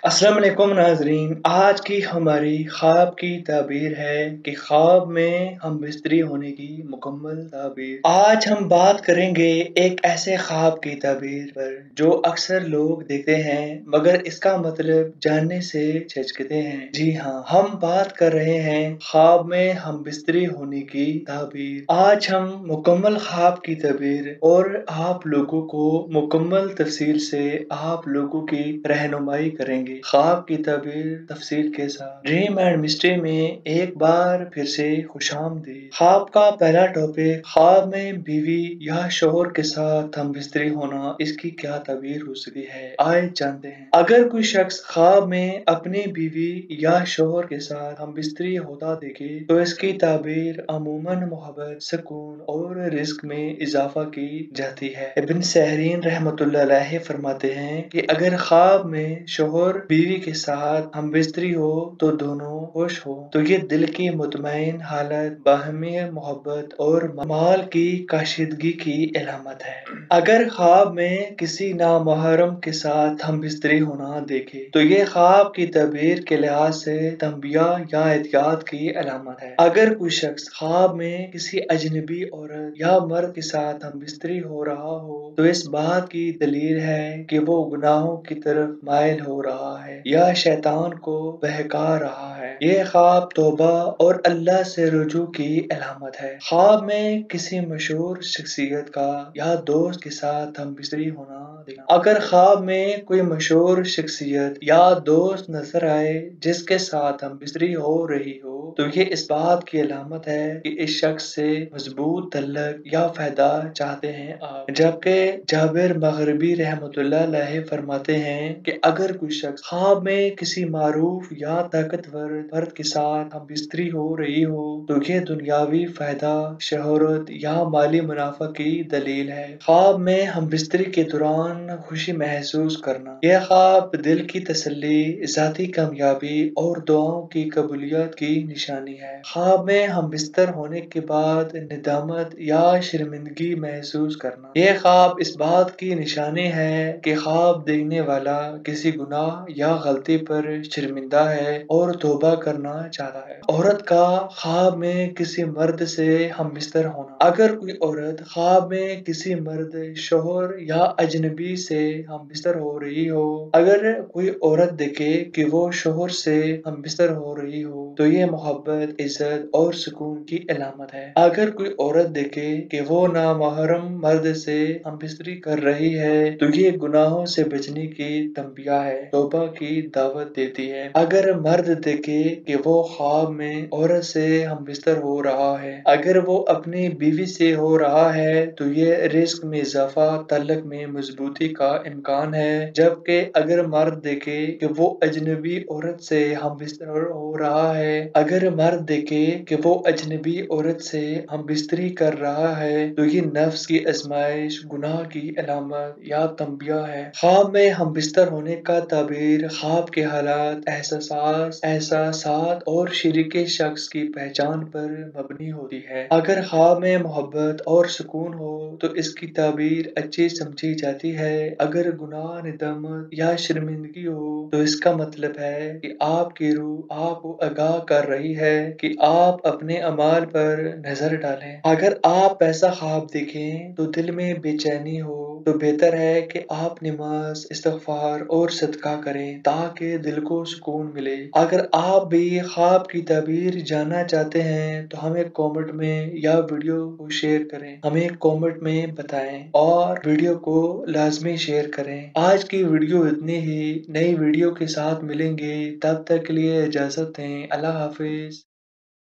अस्सलाम वालेकुम नाज़रीन। आज की हमारी ख्वाब की ताबीर है कि ख्वाब में हम बिस्तरी होने की मुकम्मल ताबीर। आज हम बात करेंगे एक ऐसे ख्वाब की ताबीर पर जो अक्सर लोग देखते हैं मगर इसका मतलब जानने से झिझकते हैं। जी हाँ, हम बात कर रहे हैं ख्वाब में हम बिस्तरी होने की ताबीर। आज हम मुकम्मल ख्वाब की ताबीर और आप लोगों को मुकम्मल तफसील से आप लोगों की रहनुमाई करेंगे ख्वाब की ताबीर तफसील के साथ। ड्रीम एंड मिस्ट्री में एक बार फिर से खुशामदीद। ख्वाब का पहला टॉपिक, ख्वाब में बीवी या शोहर के साथ हम बिस्तरी होना, इसकी क्या ताबीर हो सकती है, आइए जानते हैं। अगर कोई शख्स ख्वाब में अपनी बीवी या शोहर के साथ हम बिस्तरी होता देखे तो इसकी ताबीर अमूमन मोहब्बत, सुकून और रिस्क में इजाफा की जाती है। इब्न सहरीन रहमतुल्लाह अलैहि फरमाते हैं कि अगर ख्वाब में शोहर बीवी के साथ हम बिस्तरी हो तो दोनों खुश हो तो ये दिल की मुतमईन हालत, बाहमी मोहब्बत और माल की काशिदगी की अलामत है। अगर ख्वाब में किसी नामहरम के साथ हम बिस्तरी होना देखे तो ये ख्वाब की ताबीर के लिहाज से तंबिया या एहतियात की अलामत है। अगर कोई शख्स ख्वाब में किसी अजनबी औरत या मर्द के साथ हम बिस्तरी हो रहा हो तो इस बात की दलील है कि वो गुनाहों की तरफ माइल हो रहा है या शैतान को बहका रहा है। ये ख्वाब तौबा और अल्लाह से रुजू की अलामत है। ख्वाब में किसी मशहूर शख्सियत का या दोस्त के साथ हम बिस्तरी होना देखा। अगर ख्वाब में कोई मशहूर शख्सियत या दोस्त नजर आए जिसके साथ हम बिस्तरी हो रही हो तो ये इस बात की अलामत है कि इस शख्स से मजबूत तल्लक या फायदा चाहते हैं आप। जबकि जाबिर मगरिबी रहमतुल्लाह अलैहि फरमाते हैं कि अगर कोई शख्स ख्वाब में किसी मारूफ या ताकतवर फर्द के साथ हम बिस्तरी हो रही हो तो ये दुनियावी फायदा, शोहरत या माली मुनाफा की दलील है। ख्वाब में हम बिस्तरी के दौरान खुशी महसूस करना, यह ख्वाब दिल की तसल्ली, ज़ाती कामयाबी और दुआओं की कबूलियत की निशानी है। ख्वाब में हम बिस्तर होने के बाद निदामत या शर्मिंदगी महसूस करना, यह ख्वाब इस बात की निशानी है कि ख्वाब देखने वाला किसी गुनाह या गलती पर शर्मिंदा है और तौबा करना चाहता है। औरत का ख्वाब में किसी मर्द से हम बिस्तर होना, अगर कोई औरत ख्वाब में किसी मर्द, शोहर या अजनबी से हम बिस्तर हो रही हो, अगर कोई औरत देखे कि वो शोहर से हम बिस्तर हो रही हो तो ये मोहब्बत, इज्जत और सुकून की अलामत है। अगर कोई औरत देखे कि वो नामहरम मर्द से हम बिस्तरी कर रही है तो ये गुनाहों से बचने की तंबिया है, तौबा की दावत देती है। अगर मर्द देखे कि वो ख्वाब में औरत से हम बिस्तर हो रहा है, अगर वो अपनी बीवी से हो रहा है तो ये रिस्क में इजाफा, तल्लक में मजबूती का इम्कान है। जबकि अगर मर्द देखे कि वो अजनबी औरत से हम बिस्तर हो रहा है, अगर मर्द देखे कि वो अजनबी औरत से हम बिस्तरी कर रहा है तो ये नफ्स की आजमाइश, गुनाह की अलामत या तंबिया है। ख्वाब में हम बिस्तर होने का ताबीर ख्वाब के हालात, एहसासात और शरीके शख्स की पहचान पर मबनी होती है। अगर ख्वाब में मोहब्बत और सुकून हो तो इसकी ताबीर अच्छी समझी जाती है। अगर गुनाह, निदामत या शर्मिंदगी हो तो इसका मतलब है कि आपकी रूह आपको आगाह कर रही है कि आप अपने अमाल पर नजर डालें। अगर आप ऐसा ख्वाब देखें तो दिल में बेचैनी हो तो बेहतर है कि आप नमाज, इस्तिग़फ़ार और सदका करें ताकि दिल को सुकून मिले। अगर आप भी ख्वाब की ताबीर जानना चाहते हैं तो हमें कमेंट में या वीडियो को शेयर करें, हमें कमेंट में बताएं और वीडियो को लाजमी शेयर करें। आज की वीडियो इतनी ही, नई वीडियो के साथ मिलेंगे, तब तक के लिए इजाजत दें। अल्लाह हाफिज।